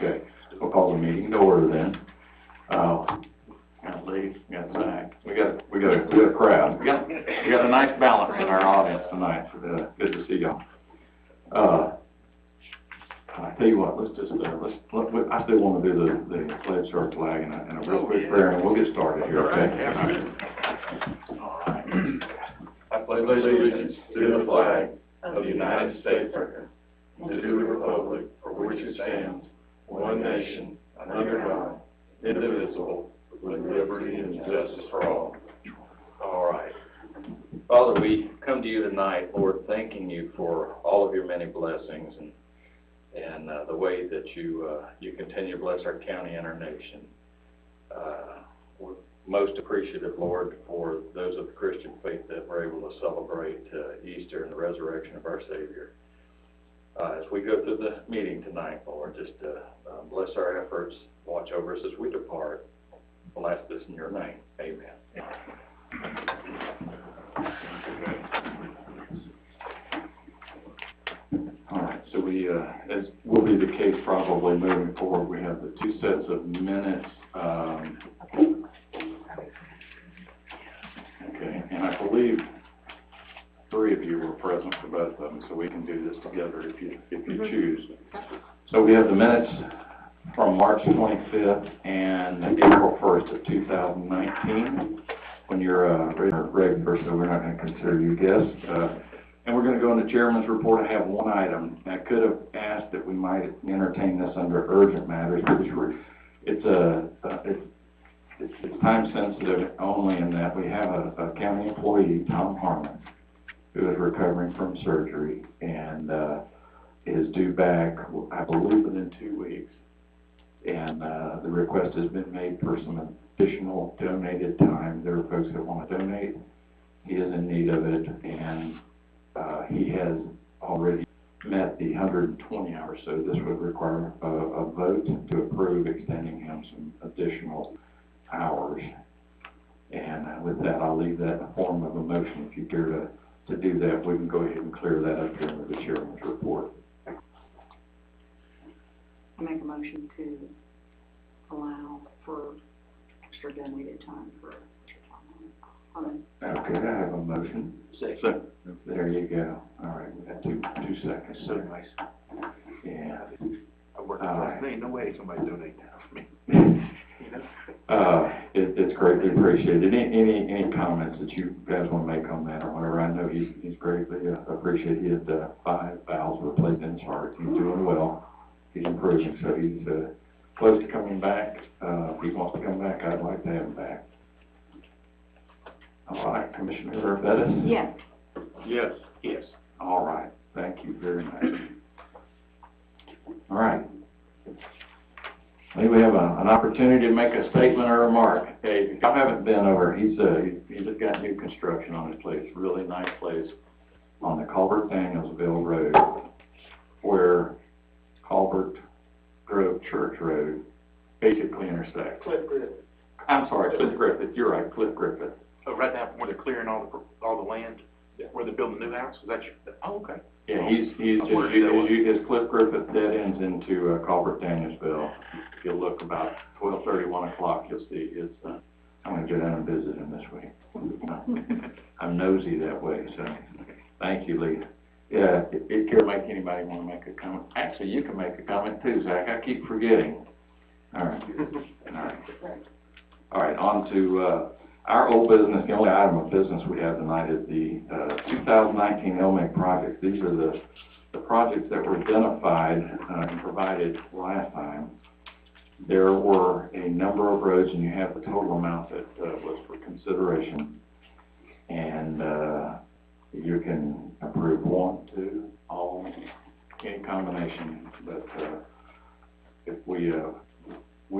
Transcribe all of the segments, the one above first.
Okay, we'll call the meeting to order then. Got Lee, got Zach. We got a crowd. We got a nice balance in our audience tonight. Good to see y'all. I tell you what, let's I still want to do the pledge to our flag and a real quick prayer, and we'll get started here, okay? All right. I pledge allegiance to the flag of the United States of America, and to the republic for which it stands, one nation, under God, indivisible, with liberty and justice for all. All right. Father, we come to you tonight, Lord, thanking you for all of your many blessings and the way that you continue to bless our county and our nation. We're most appreciative, Lord, for those of the Christian faith that were able to celebrate Easter and the resurrection of our Savior. As we go through the meeting tonight, Lord, just bless our efforts, watch over us as we depart. We'll ask this in your name. Amen. All right, so we, as will be the case probably moving forward, we have the two sets of minutes. Okay, and I believe three of you were present for both of them, so we can do this together if you choose. So we have the minutes from March 25th and April 1st of 2019. When you're a regular, so we're not going to consider you guests. And we're going to go into Chairman's report. I have one item. I could have asked that we might entertain this under urgent matters, but it's time sensitive only in that we have a county employee, Tom Harmon, who is recovering from surgery and is due back, I believe, within 2 weeks. And the request has been made for some additional donated time. There are folks that want to donate. He is in need of it, and he has already met the 120 hours, so this would require a vote to approve extending him some additional hours. And with that, I'll leave that in the form of a motion. If you care to do that, we can go ahead and clear that up here with the Chairman's report. I make a motion to allow for extra donated time for Okay, I have a motion. Second. There you go. All right, we got two seconds. So nice. Yeah. I work for me. No way somebody donate that for me. It's greatly appreciated. Any comments that you guys want to make on that or whatever? I know he's greatly appreciated. He had 5 valves replaced in his heart. He's doing well. He's improving, so he's close to coming back. If he wants to come back, I'd like to have him back. All right, Commissioner Bettis? Yes. Yes. Yes. All right. Thank you very much. All right. I think we have an opportunity to make a statement or remark. Hey, if y'all haven't been over, he's got new construction on his place, really nice place on the Culbert-Danielsville Road, where Culbert Grove Church Road basically intersects. Cliff Griffith. I'm sorry, Cliff Griffith. You're right, Cliff Griffith. Oh, right now where they're clearing all the land, where they're building a new house. Is that oh, okay. Yeah, his Cliff Griffith dead ends into Culbert-Danielsville. If you look about 12:30, 1 o'clock, you'll see his. I'm going to go down and visit him this week. I'm nosy that way, so thank you, Lee. Yeah, if you care to make anybody want to make a comment, actually, you can make a comment too, Zach. I keep forgetting. All right. All right, on to our old business. The only item of business we have tonight is the 2019 LMIC projects. These are the projects that were identified and provided last time. There were a number of roads, and you have the total amount that was for consideration. And you can approve 1, 2, all, any combination. But if we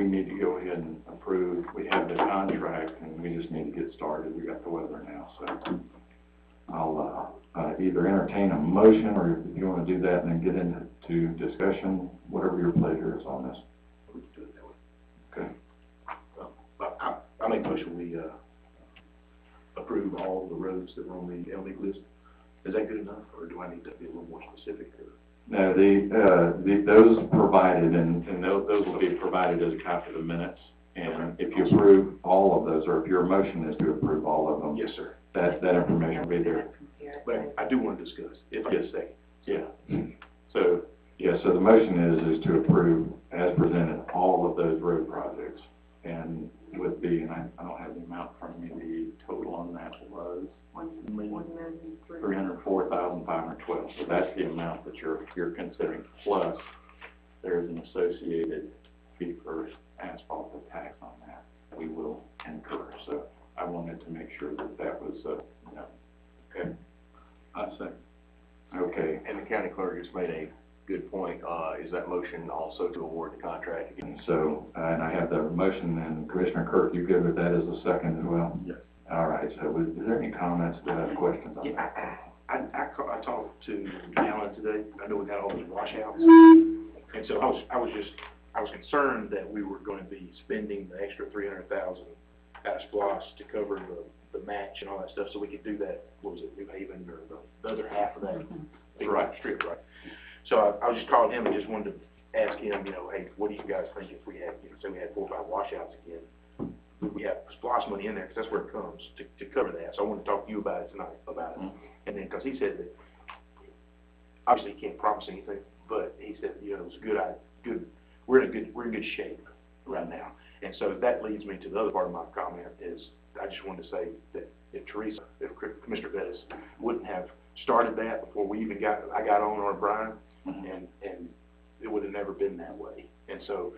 need to go ahead and approve. We have the contract, and we just need to get started. We got the weather now, so I'll either entertain a motion, or if you want to do that and then get into discussion, whatever your pleasure is on this. Okay. I make a motion we approve all the roads that were on the LMIC list. Is that good enough, or do I need to be a little more specific? No, those provided, and those will be provided as a copy of the minutes. And if you approve all of those, or if your motion is to approve all of them. Yes, sir. That information will be there. But I do want to discuss, if I get a second. Yeah. So the motion is to approve as presented all of those road projects. And with the, and I don't have the amount in front of me, the total on that was $304,512. So that's the amount that you're considering, plus there's an associated fee for asphalt tax on that we will incur. So I wanted to make sure that was, okay. I see. Okay. And the county clerk just made a good point. Is that motion also to award the contract again? And so, and I have the motion, and Commissioner Kirk, you good with that as a second as well? Yes. All right, so is there any comments, questions on that? I talked to Alan today. I know we got all those washouts. And so I was concerned that we were going to be spending the extra $300,000 out of SPLOST to cover the match and all that stuff, so we could do that, what was it, New Haven, or the other half of that big strip, right? So I was just calling him and just wanted to ask him, hey, what do you guys think if we had, say we had 4 or 5 washouts again? We have SPLOST money in there, because that's where it comes, to cover that. So I wanted to talk to you about it tonight, about it. And then, because he said that, obviously he can't promise anything, but he said, it's good, we're in good shape right now. And so that leads me to the other part of my comment is, I just wanted to say that if Commissioner Bettis wouldn't have started that before we even I got on, or Brian, and it would have never been that way. And so,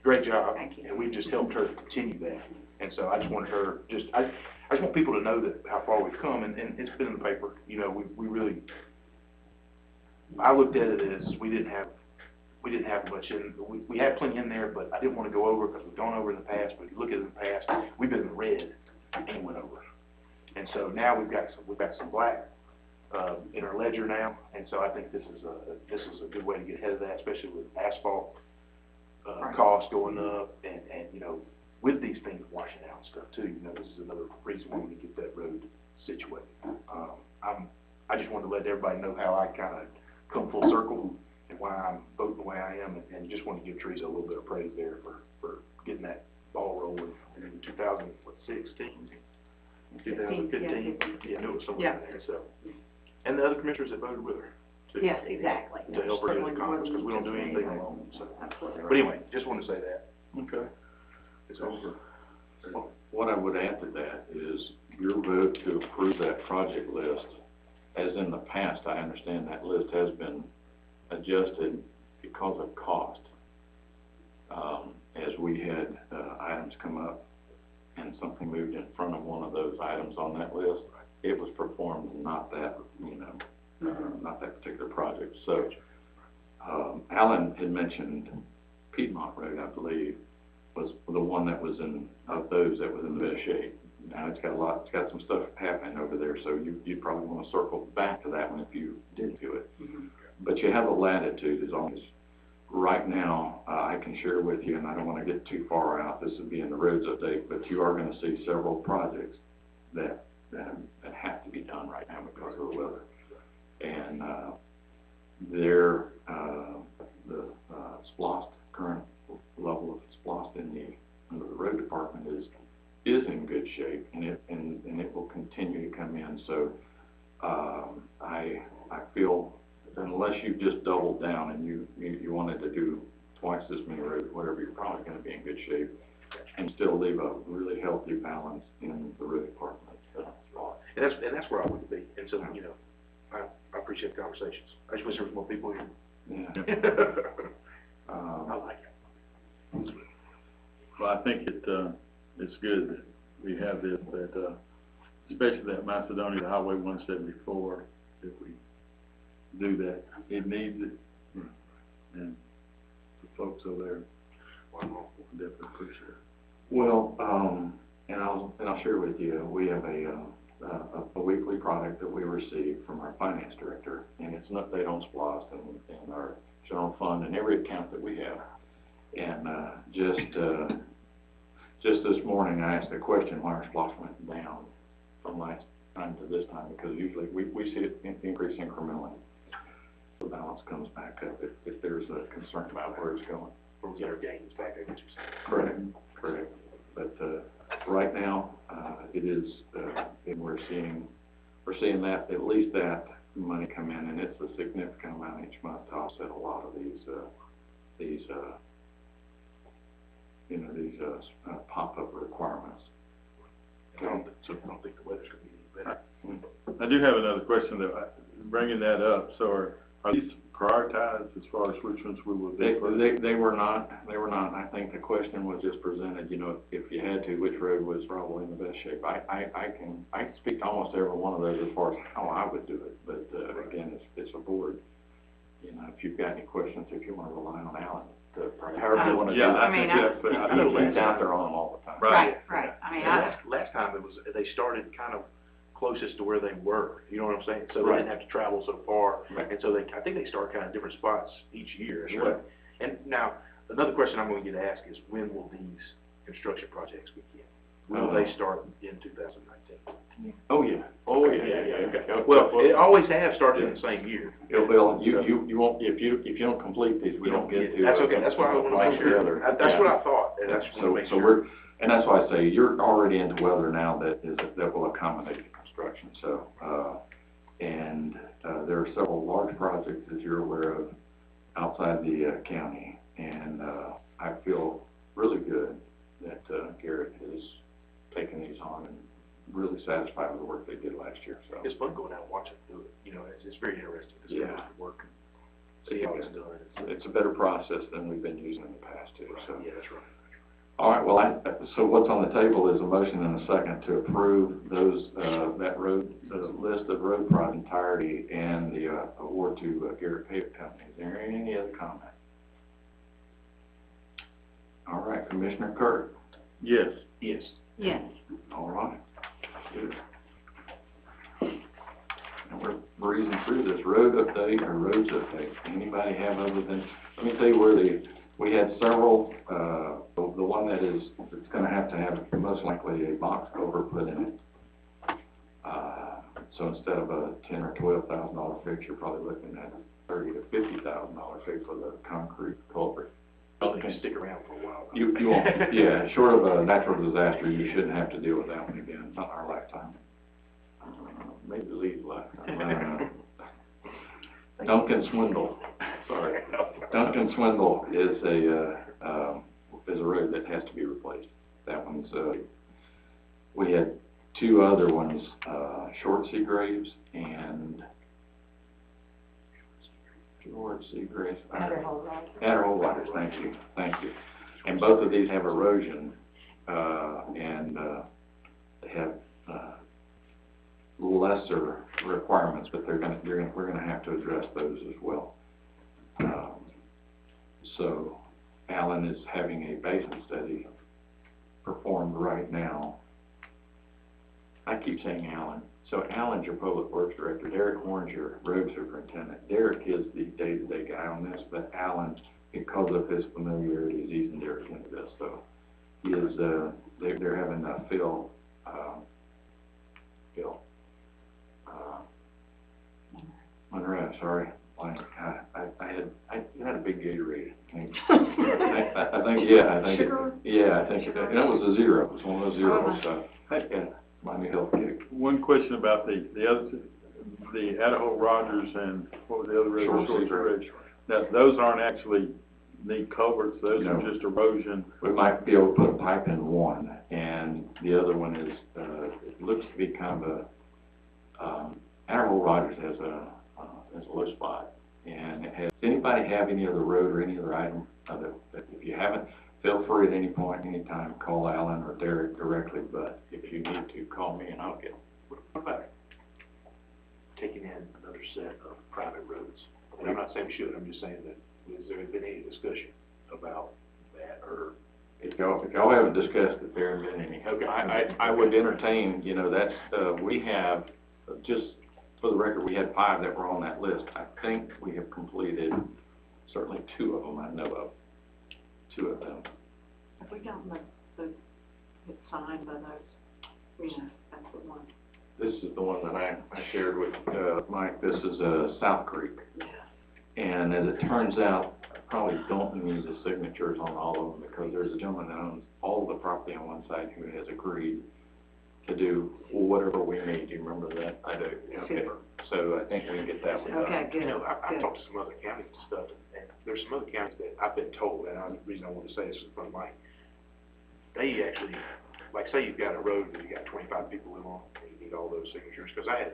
great job, and we've just helped her continue that. And so I just wanted her, I just want people to know that how far we've come, and it's been in the paper. We really, I looked at it as we didn't have much in, we had plenty in there, but I didn't want to go over because we've gone over in the past. But if you look at it in the past, we've been in the red and went over. And so now we've got some black in our ledger now, and so I think this is a good way to get ahead of that, especially with asphalt costs going up, and with these things washing out and stuff too. This is another reason why we need to get that road situated. I just wanted to let everybody know how I kind of come full circle and why I'm voting the way I am, and just want to give Teresa a little bit of praise there for getting that ball rolling in 2016, 2015. Yeah, I knew it was somewhere in there. So, and the other commissioners that voted with her too. Yes, exactly. To help her get the conference, because we don't do anything alone. So, absolutely. But anyway, just want to say that. Okay. It's over. What I would add to that is your vote to approve that project list, as in the past, I understand that list has been adjusted because of cost. As we had items come up and something moved in front of one of those items on that list, it was performed not that, not that particular project. So Alan had mentioned Piedmont Road, I believe, was the one that was of those that was in the best shape. Now it's got some stuff happening over there, so you'd probably want to circle back to that one if you did do it. But you have a latitude as long as, right now, I can share with you, and I don't want to get too far out, this would be in the roads update, but you are going to see several projects that have to be done right now because of the weather. And the SPLOST, current level of SPLOST under the road department is in good shape, and it will continue to come in. So I feel that unless you just doubled down and you wanted to do twice as many roads, whatever, you're probably going to be in good shape and still leave a really healthy balance in the road department. And that's where I want to be. And so, I appreciate the conversations. I just wish there was more people here. Yeah. I like it. Well, I think it's good that we have this, that especially that Macedonia Highway 174, if we do that, it needs it, and the folks over there definitely appreciate it. Well, and I'll share with you, we have a weekly product that we receive from our finance director, and it's an update on SPLOST and our general fund and every account that we have. And just this morning, I asked a question why our SPLOST went down from last time to this time, because usually we see it increase incrementally. the balance comes back up if there's a concern about where it's going. Or we get our gains back, I guess you're saying. Correct. But, right now, it is, and we're seeing that, at least that money come in, and it's a significant amount each month to offset a lot of these pop-up requirements. I don't think the weather's gonna be any better. I do have another question though, bringing that up, so are these prioritized as far as which ones we will do first? They were not. I think the question was just presented, if you had to, which road was probably in the best shape. I can speak to almost every one of those as far as how I would do it, but, again, it's a board. If you've got any questions, if you want to rely on Alan, however you want to do it. Yeah, I mean, He's out there on them all the time. Right. I mean, Last time they started kind of closest to where they were, you know what I'm saying? So they didn't have to travel so far, and so I think they start kind of different spots each year. Sure. And now, another question I'm going to get asked is, when will these construction projects begin? Will they start in 2019? Oh, yeah. Okay. Well, it always has started in the same year. Well, you won't, if you don't complete these, we don't get to. That's okay, that's why I want to make sure. That's what I thought, and that's what I want to make sure. And that's why I say, you're already into weather now that will accommodate the construction, so, there are several large projects, as you're aware of, outside the, county, and, I feel really good that, Garrett has taken these on and really satisfied with the work they did last year, so. It's fun going out and watching them do it, it's very interesting to see how it's working, see how it's done. It's a better process than we've been using in the past, too, so. Yeah, that's right. All right, well, so what's on the table is a motion and a second to approve those, that road, the list of road projects entirety and the, award to Garrett Paving Company. Is there any other comment? All right, Commissioner Kirk? Yes. Yes. yes. All right. Good. And we're breezing through this road update or roads update. Anybody have other than, let me tell you where we had several, the one that is, it's gonna have most likely a box culvert put in it. So instead of a $10,000 or $12,000 fix, you're probably looking at $30,000 to $50,000 fix for the concrete culvert. Well, they can stick around for a while. You won't, yeah, short of a natural disaster, you shouldn't have to deal with that one again, not in our lifetime. Maybe Lee's lifetime, I don't know. Duncan Swindle, sorry. Duncan Swindle is a road that has to be replaced. That one's, we had two other ones, Short Seagraves and George Seagraves. Adderhole Riders, thank you. And both of these have erosion, and they have lesser requirements, but we're gonna have to address those as well. So Alan is having a basin study performed right now. I keep saying Alan. So Alan's your public works director. Derek Warren's your road superintendent. Derek is the day-to-day guy on this, but Alan, because of his familiarity, is easing Derek into this. So he is, they're having Phil, Monroe, sorry. I had a big Gatorade. I think that was a zero. It was one of those zeros, so, yeah, my new health kick. One question about the Adderhole Rogers and what was the other road? Short Seagraves. Now, those aren't actually need culverts, those No. are just erosion. We might be able to put a pipe in one, and the other one is, it looks to be kind of Adderhole Rogers has a low spot, and it has, does anybody have any other road or any other item, that if you haven't, feel free at any point, anytime, call Alan or Derek directly, but if you need to, call me and I'll get them. What about taking in another set of private roads? And I'm not saying we should, I'm just saying that, has there been any discussion about that, or? If y'all haven't discussed it, there haven't been any. Okay. I would entertain, that's, we have, just for the record, we had 5 that were on that list. I think we have completed certainly 2 of them, I know of. 2 of them. Have we gotten the signed by those, that's the one. This is the one that I shared with, Mike. This is, South Creek. Yeah. And as it turns out, I probably don't need the signatures on all of them, because there's a gentleman that owns all of the property on one side who has agreed to do whatever we need. Do you remember that? I do. Okay. Super. So I think we can get that one done. Okay, good, You know, I've good. talked to some other counties and stuff, and there's some other counties that I've been told, and the reason I want to say this is from Mike, they actually, like, say you've got a road that you got 25 people live on, and you need all those signatures, because I had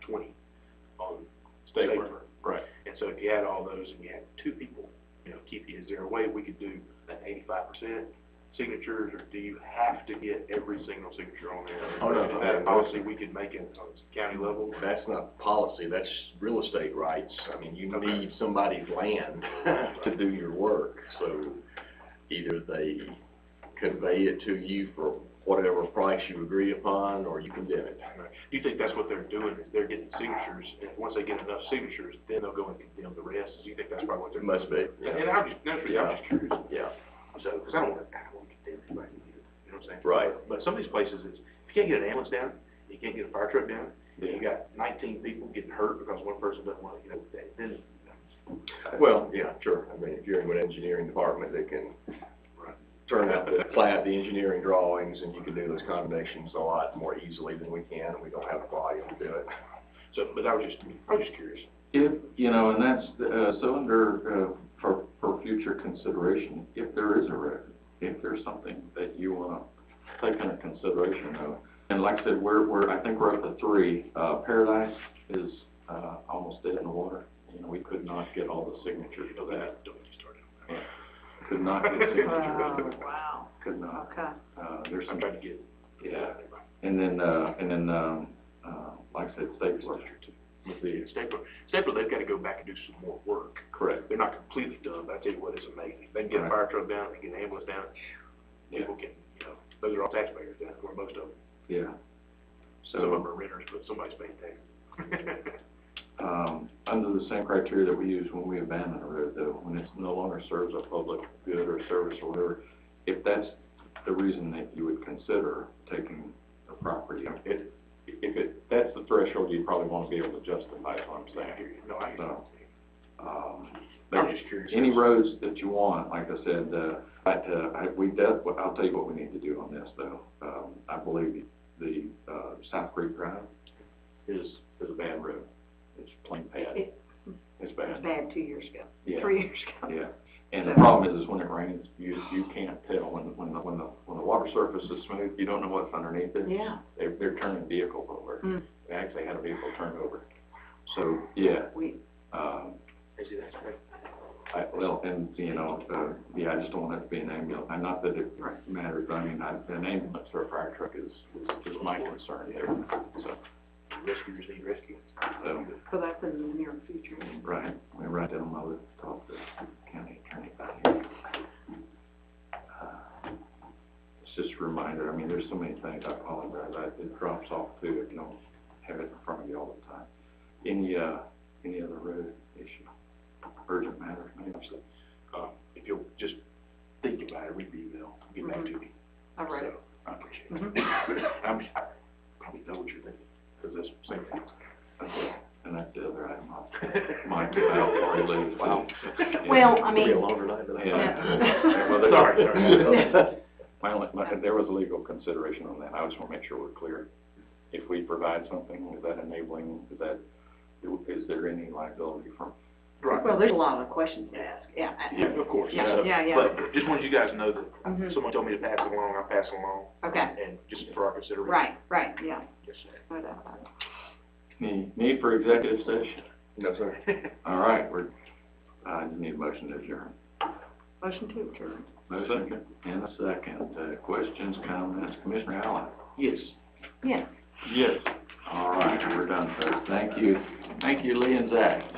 20 on Stapler. Right. And so if you had all those and you had 2 people, you know, keep you, is there a way we could do an 85% signatures, or do you have to get every single signature on there? Oh, no. Is that a policy we could make it on county level? That's not policy, that's real estate rights. I mean, you need somebody's land to do your work, so either they convey it to you for whatever price you agree upon, or you condemn it. Do you think that's what they're doing, is they're getting signatures, and once they get enough signatures, then they'll go and condemn the rest? Do you think that's probably what they're doing? Must be, yeah. And I'm just, naturally, I'm just curious. Yeah, So, because I don't want to condemn anybody, you know what I'm saying? Right. But some of these places, if you can't get an ambulance down, you can't get a fire truck down, then you got 19 people getting hurt because one person doesn't want to, you know, then. well, yeah, sure. I mean, if you're in an engineering department, they can turn out the plat, the engineering drawings, and you can do those combinations a lot more easily than we can, and we don't have the volume to do it. So, but I was just curious. If, you know, and that's, so under, for future consideration, if there is a road, if there's something that you wanna take into consideration of, and like I said, I think we're up to 3. Paradise is, almost dead in the water. You know, we could not get all the signatures for that. Don't get you started on that. Could not get signatures. Oh, wow. Could not. Okay. There's I'm some, trying to get. yeah. And then, like I said, Stapler. With the, Stapler, they've got to go back and do some more work. correct. They're not completely done, but I tell you what, it's amazing. They can get a Right. fire truck down, they can get an ambulance down, people can, you know, those are all taxpayers down, or most of them. Yeah. Some of them So, are renters, but somebody's paying taxes. under the same criteria that we use when we abandon a road, though, when it no longer serves a public good or service or whatever, if that's the reason that you would consider taking the property, that's the threshold, you probably want to be able to justify, is what I'm saying. No, I hear you. So, I'm just curious. any roads that you want, like I said, I'll tell you what we need to do on this, though. I believe the South Creek Drive is a bad road. It's plain bad. It's It was bad. bad 2 years ago, Yeah. 3 years ago. Yeah. And the problem is when it rains, you can't tell. When the water surface is smooth, you don't know what's underneath it. Yeah. They're turning vehicles over. Mm. They actually had a vehicle turned over. So, yeah. I see that's great. I just don't want it to be an ambulance. Not that it Right. matters, but I mean, an ambulance or a fire truck is my concern there. So, Rescuers need rescue. So that's in the near future. right, we write that on my list to talk to the county attorney about it. It's just a reminder, I mean, there's so many things, I apologize, it drops off too if you don't have it in front of you all the time. Any other road issue, urgent matters, maybe? If you'll just think about it, read the email, get back to me. I read it. So, I appreciate it. Mhm. I probably know what you're thinking, because that's the same thing. And that's the other item mine about before he leaves. Wow. Well, I It'll be a mean. longer night than I Yeah. thought. Well, Sorry. there was a legal consideration on that. I just want to make sure we're clear. If we provide something, is that enabling, is there any liability from? Right. Well, there's a lot of questions to ask, yeah. Yeah, of course. Yeah. But just wanted you guys to know that Mhm. someone told me to pass it along, I pass it along. Okay. And just for our consideration. Right, yeah. Yes, sir. No doubt about it. Any need for executive session? No, sir. All right, I just need a motion to adjourn. Motion to adjourn. Motion and a second. Questions, comments, Commissioner Allen? Yes. Yes. Yes. All right, we're done, folks. Thank you. Thank you, Lee and Zach.